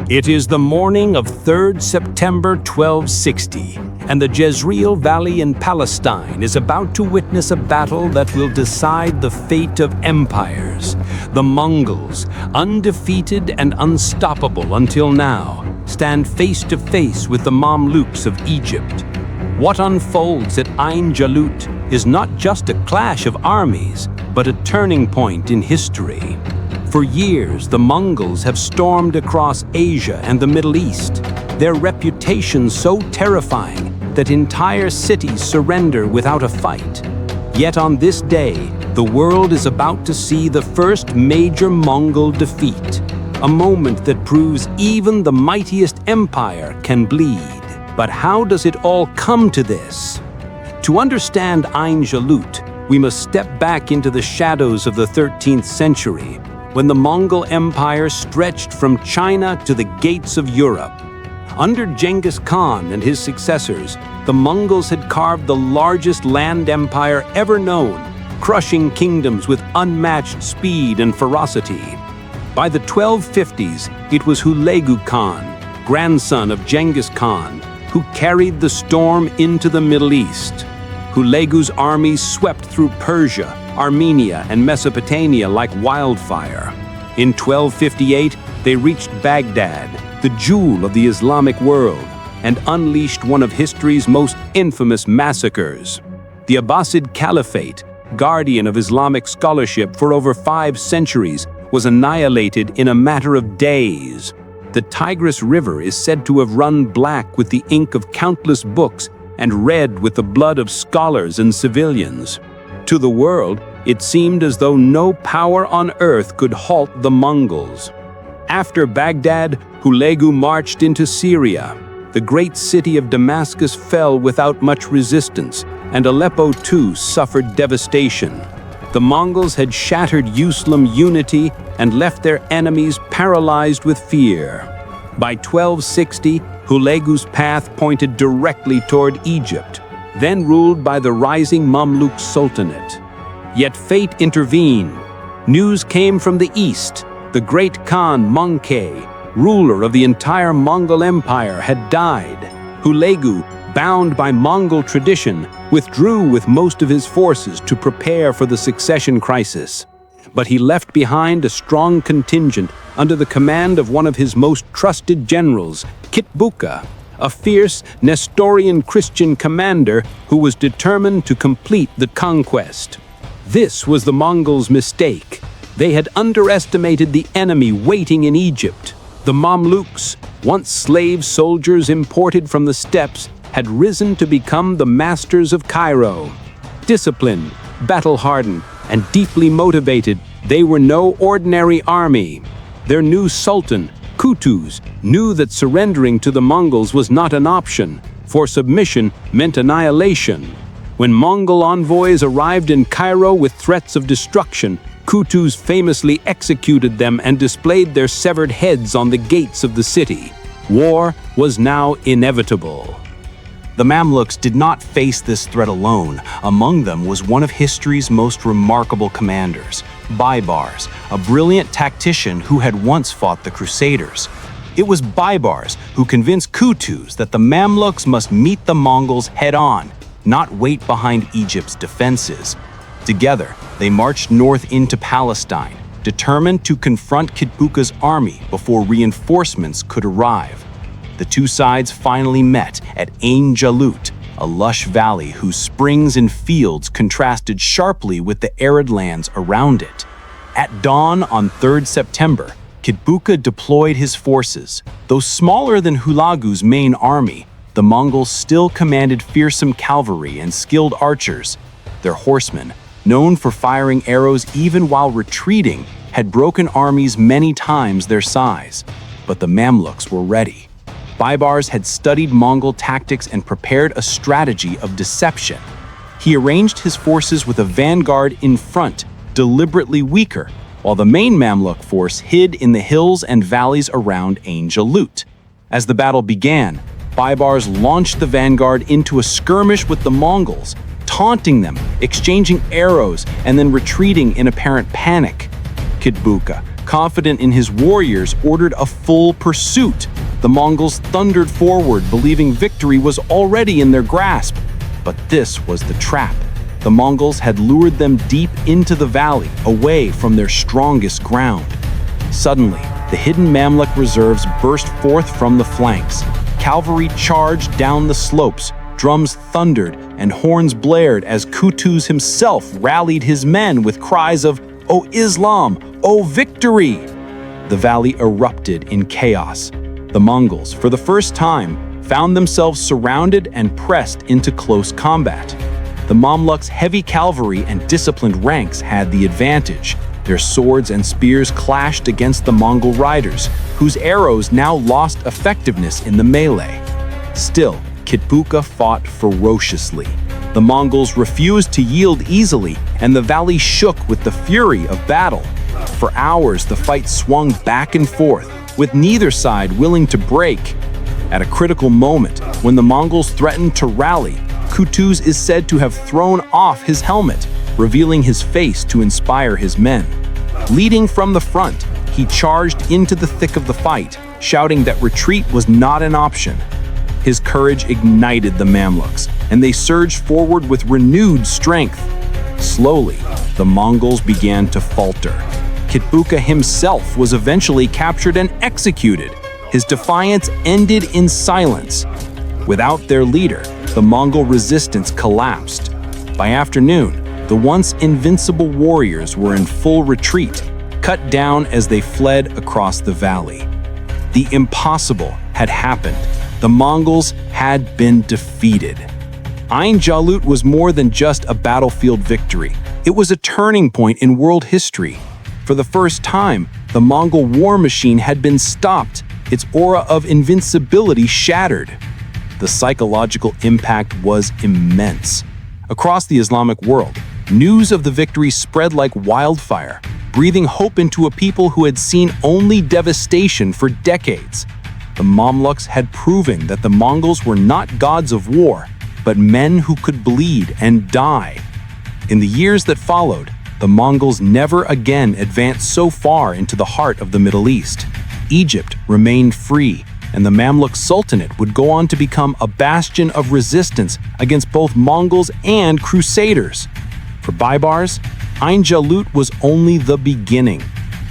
It is the morning of 3rd September 1260, and the Jezreel Valley in Palestine is about to witness a battle that will decide the fate of empires. The Mongols, undefeated and unstoppable until now, stand face to face with the Mamluks of Egypt. What unfolds at Ain Jalut is not just a clash of armies, but a turning point in history. For years, the Mongols have stormed across Asia and the Middle East, their reputation so terrifying that entire cities surrender without a fight. Yet on this day, the world is about to see the first major Mongol defeat, a moment that proves even the mightiest empire can bleed. But how does it all come to this? To understand Ain Jalut, we must step back into the shadows of the 13th century, when the Mongol Empire stretched from China to the gates of Europe. Under Genghis Khan and his successors, the Mongols had carved the largest land empire ever known, crushing kingdoms with unmatched speed and ferocity. By the 1250s, it was Hulagu Khan, grandson of Genghis Khan, who carried the storm into the Middle East. Hulagu's armies swept through Persia, Armenia, and Mesopotamia like wildfire. In 1258, they reached Baghdad, the jewel of the Islamic world, and unleashed one of history's most infamous massacres. The Abbasid Caliphate, guardian of Islamic scholarship for over 5 centuries, was annihilated in a matter of days. The Tigris River is said to have run black with the ink of countless books and red with the blood of scholars and civilians. To the world, it seemed as though no power on earth could halt the Mongols. After Baghdad, Hulagu marched into Syria. The great city of Damascus fell without much resistance, and Aleppo too suffered devastation. The Mongols had shattered Muslim unity and left their enemies paralyzed with fear. By 1260, Hulagu's path pointed directly toward Egypt, then ruled by the rising Mamluk Sultanate. Yet fate intervened. News came from the east. The great Khan Mongke, ruler of the entire Mongol Empire, had died. Hulagu, bound by Mongol tradition, withdrew with most of his forces to prepare for the succession crisis. But he left behind a strong contingent under the command of one of his most trusted generals, Kitbuqa, a fierce Nestorian Christian commander who was determined to complete the conquest. This was the Mongols' mistake. They had underestimated the enemy waiting in Egypt. The Mamluks, once slave soldiers imported from the steppes, had risen to become the masters of Cairo. Disciplined, battle-hardened, and deeply motivated, they were no ordinary army. Their new Sultan, Qutuz, knew that surrendering to the Mongols was not an option, for submission meant annihilation. When Mongol envoys arrived in Cairo with threats of destruction, Qutuz famously executed them and displayed their severed heads on the gates of the city. War was now inevitable. The Mamluks did not face this threat alone. Among them was one of history's most remarkable commanders, Baybars, a brilliant tactician who had once fought the Crusaders. It was Baybars who convinced Qutuz that the Mamluks must meet the Mongols head-on, not wait behind Egypt's defenses. Together, they marched north into Palestine, determined to confront Kitbuqa's army before reinforcements could arrive. The two sides finally met at Ain Jalut, a lush valley whose springs and fields contrasted sharply with the arid lands around it. At dawn on 3rd September, Kitbuqa deployed his forces. Though smaller than Hulagu's main army, the Mongols still commanded fearsome cavalry and skilled archers. Their horsemen, known for firing arrows even while retreating, had broken armies many times their size. But the Mamluks were ready. Baybars had studied Mongol tactics and prepared a strategy of deception. He arranged his forces with a vanguard in front, deliberately weaker, while the main Mamluk force hid in the hills and valleys around Ain Jalut. As the battle began, Baybars launched the vanguard into a skirmish with the Mongols, taunting them, exchanging arrows, and then retreating in apparent panic. Kitbuqa, confident in his warriors, ordered a full pursuit. The Mongols thundered forward, believing victory was already in their grasp. But this was the trap. The Mongols had lured them deep into the valley, away from their strongest ground. Suddenly, the hidden Mamluk reserves burst forth from the flanks. Cavalry charged down the slopes, drums thundered, and horns blared as Qutuz himself rallied his men with cries of, "O Islam! O victory!" The valley erupted in chaos. The Mongols, for the first time, found themselves surrounded and pressed into close combat. The Mamluks' heavy cavalry and disciplined ranks had the advantage. Their swords and spears clashed against the Mongol riders, whose arrows now lost effectiveness in the melee. Still, Kitbuqa fought ferociously. The Mongols refused to yield easily, and the valley shook with the fury of battle. For hours, the fight swung back and forth, with neither side willing to break. At a critical moment, when the Mongols threatened to rally, Qutuz is said to have thrown off his helmet, revealing his face to inspire his men. Leading from the front, he charged into the thick of the fight, shouting that retreat was not an option. His courage ignited the Mamluks, and they surged forward with renewed strength. Slowly, the Mongols began to falter. Kitbuqa himself was eventually captured and executed. His defiance ended in silence. Without their leader, the Mongol resistance collapsed. By afternoon, the once invincible warriors were in full retreat, cut down as they fled across the valley. The impossible had happened. The Mongols had been defeated. Ain Jalut was more than just a battlefield victory. It was a turning point in world history. For the first time, the Mongol war machine had been stopped, its aura of invincibility shattered. The psychological impact was immense. Across the Islamic world, news of the victory spread like wildfire, breathing hope into a people who had seen only devastation for decades. The Mamluks had proven that the Mongols were not gods of war, but men who could bleed and die. In the years that followed, the Mongols never again advanced so far into the heart of the Middle East. Egypt remained free, and the Mamluk Sultanate would go on to become a bastion of resistance against both Mongols and Crusaders. For Baybars, Ain Jalut was only the beginning.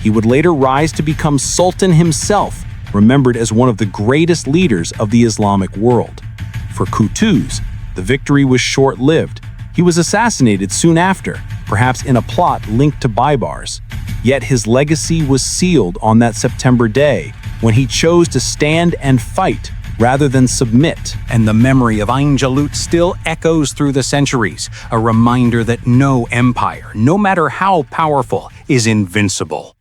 He would later rise to become Sultan himself, remembered as one of the greatest leaders of the Islamic world. For Qutuz, the victory was short-lived. He was assassinated soon after, perhaps in a plot linked to Baybars. Yet his legacy was sealed on that September day, when he chose to stand and fight rather than submit. And the memory of Ain Jalut still echoes through the centuries, a reminder that no empire, no matter how powerful, is invincible.